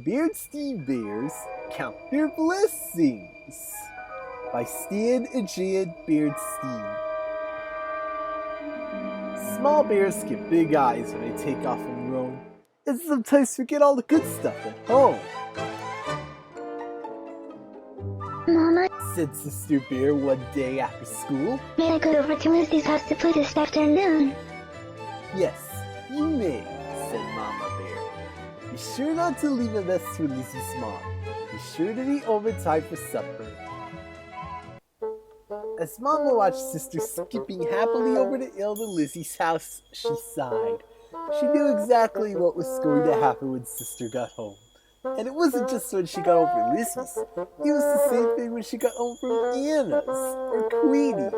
Berenstain Bears Count Their Blessings by Stan and Jan Berenstain. Small bears get big eyes when they take off on their own, and sometimes forget all the good stuff at home. Mama, said Sister Bear one day after school. May I go over to Lizzie's house to play this afternoon? Yes, you may, said Mama Bear. Be sure not to leave a mess for Lizzie's mom. Be sure to be home in time for supper. As Mama watched Sister skipping happily over the hill to Lizzie's house, she sighed. She knew exactly what was going to happen when Sister got home. And it wasn't just when she got home from Lizzie's. It was the same thing when she got home from Anna's or Queenie's.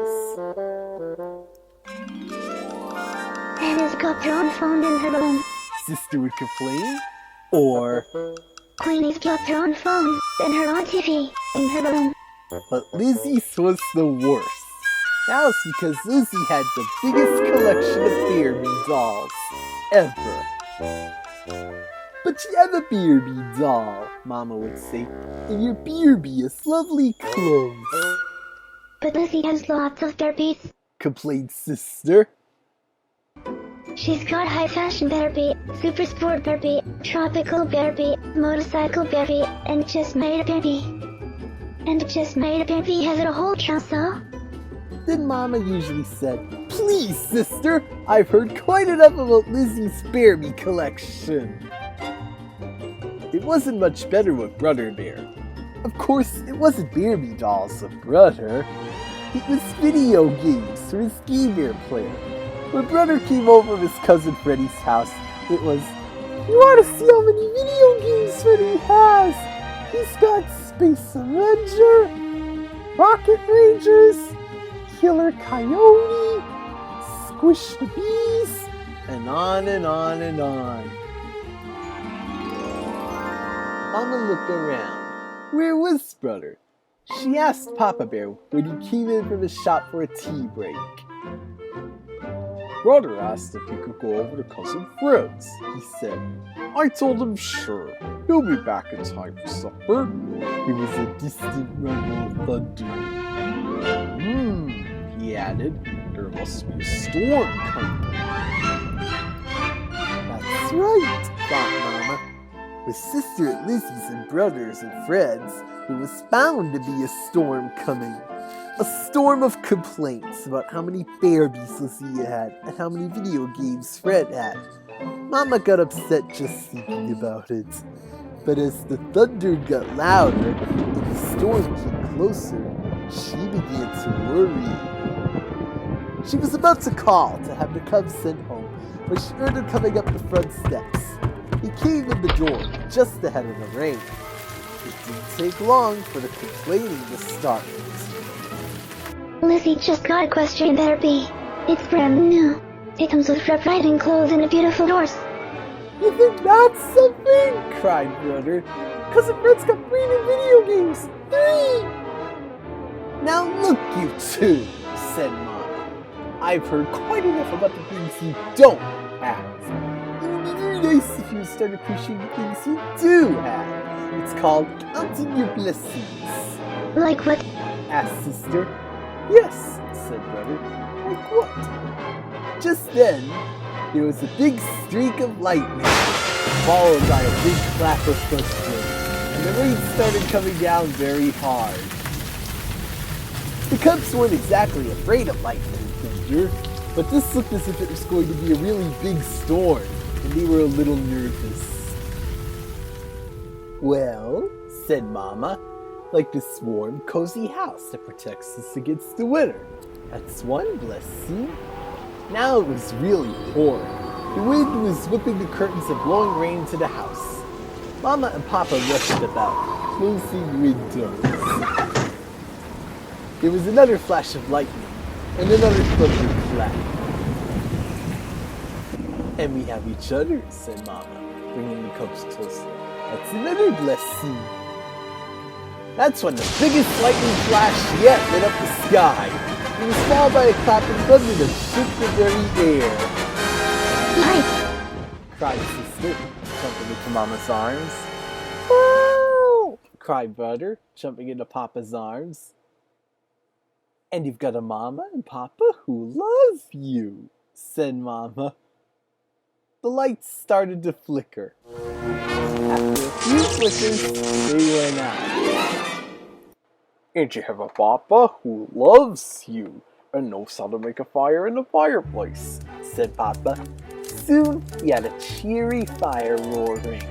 Anna's got her own phone in her room. Sister would complain. Or Queenie's got her own phone and her own TV in her room. But Lizzie's was the worst. That was because Lizzie had the biggest collection of Barbie dolls ever. But you have a Barbie doll, Mama would say, and your Barbie is lovely clothes. But Lizzie has lots of Barbies, complained Sister. She's got high fashion Barbie, super sport Barbie, tropical Barbie, motorcycle Barbie, and just made a Barbie. And just made a Barbie has a whole trousseau. Then Mama usually said, "Please, Sister, I've heard quite enough about Lizzie's Barbie collection." It wasn't much better with Brother Bear. Of course, it wasn't Barbie dolls with Brother. It was video games for his Game Bear player. When Brother came over to his cousin Freddy's house, it was, "You want to see how many video games Freddy has? He's got Space Avenger, Rocket Rangers, Killer Coyote, Squish the Bees," and on and on and on. Mama looked around. Where was Brother? She asked Papa Bear when he came in from his shop for a tea break. "Brother asked if he could go over to Cousin Fred's," he said. "I told him sure, he'll be back in time for supper." It was a distant rumble of thunder. He added, "There must be a storm coming." That's right, thought Mama. With Sister at Lizzie's and Brothers and Fred's, there was bound to be a storm coming. A storm of complaints about how many Barbies Lizzie had and how many video games Fred had. Mama got upset just thinking about it. But as the thunder got louder and the storm came closer, she began to worry. She was about to call to have the cubs sent home when she heard him coming up the front steps. He came in the door just ahead of the rain. It didn't take long for the complaining to start. Lizzie just got a equestrian Barbie. It's brand new. It comes with red riding clothes and a beautiful horse. "You think that's something?" cried Brother. "Cousin Fred's got 3 new video games! 3! "Now look, you two," said Mom. "I've heard quite enough about the things you don't have. It would be very nice if you would start appreciating the things you do have. It's called counting your blessings." Like what? asked Sister. "Yes," said Brother. "Like what?" Just then, there was a big streak of lightning, followed by a big clap of thunder, and the rain started coming down very hard. The cubs weren't exactly afraid of lightning and thunder, but this looked as if it was going to be a really big storm, and they were a little nervous. "Well," said Mama, "like this warm, cozy house that protects us against the winter. That's one blessing." Now it was really pouring. The wind was whipping the curtains and blowing rain into the house. Mama and Papa rushed about, closing windows. There was another flash of lightning, and another thunder clap. "And we have each other," said Mama, bringing the cubs closer. "That's another blessing." That's when the biggest lightning flash yet lit up the sky. It was followed by a clap of thunder that shook the very air. Light! cried Sister, jumping into Mama's arms. cried Brother, jumping into Papa's arms. And you've got a Mama and Papa who love you, said Mama. The lights started to flicker. After a few flickers, they went out. And you have a Papa who loves you and knows how to make a fire in the fireplace, said Papa. Soon he had a cheery fire roaring.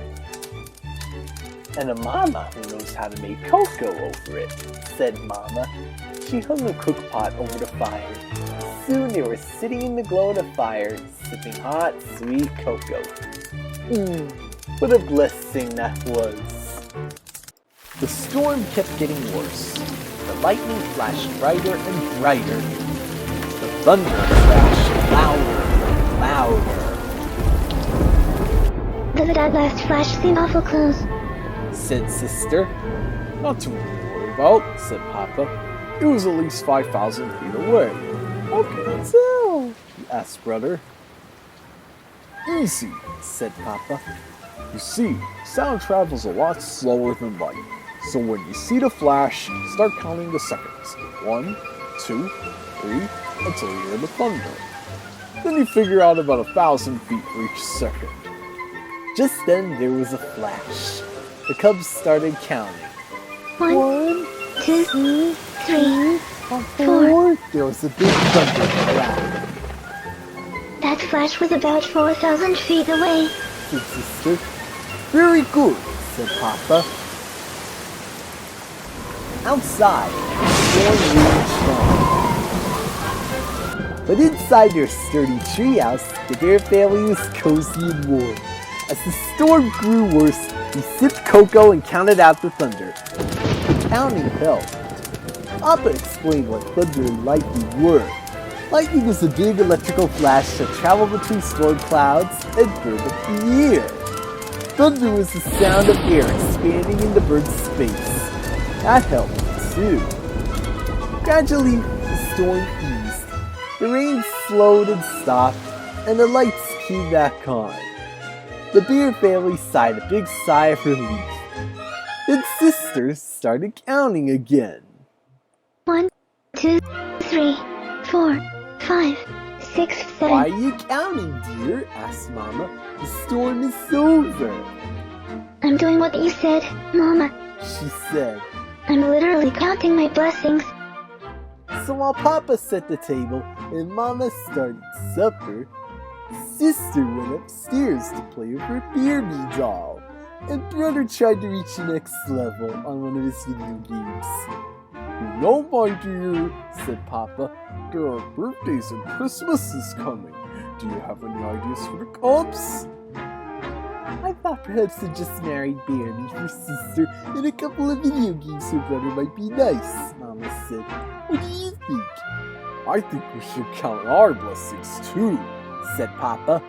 And a Mama who knows how to make cocoa over it, said Mama. She hung a cookpot over the fire. Soon they were sitting in the glow of the fire, sipping hot, sweet cocoa. What a blessing that was. The storm kept getting worse. The lightning flashed brighter and brighter. The thunder crashed louder and louder. Does that last flash seem awful close? Said Sister. Not too much to worry about, said Papa. It was at least 5,000 feet away. How can you tell? Asked Brother. Easy, said Papa. You see, sound travels a lot slower than light. So when you see the flash, start counting the seconds. 1, 2, 3, until you hear the thunder. Then you figure out about 1,000 feet for each second. Just then there was a flash. The cubs started counting. 1, 2, 3, 4. There was a big thunder cloud. That flash was about 4,000 feet away, said Sister. Very good, said Papa. Outside, the storm raged on. But inside their sturdy treehouse, the bear family was cozy and warm. As the storm grew worse, we sipped cocoa and counted out the thunder. The counting helped. Papa explained what thunder and lightning were. Lightning was a big electrical flash that traveled between storm clouds and burned up the air. Thunder was the sound of air expanding into burnt space. That helped, too. Gradually, the storm eased. The rain slowed and stopped, and the lights came back on. The bear family sighed a big sigh of relief. Then Sister started counting again. 1, 2, 3, 4, 5, 6, 7. Why are you counting, dear? Asked Mama. The storm is over. I'm doing what you said, Mama. She said. I'm literally counting my blessings. So while Papa set the table and Mama started supper, Sister went upstairs to play with her Beardy doll, and Brother tried to reach the next level on one of his video games. You know, my dear, said Papa, there are birthdays and Christmases coming. Do you have any ideas for the cubs? I thought perhaps a just married Beardy for Sister and a couple of video games for Brother might be nice, Mama said. What do you think? I think we should count our blessings too, said Papa.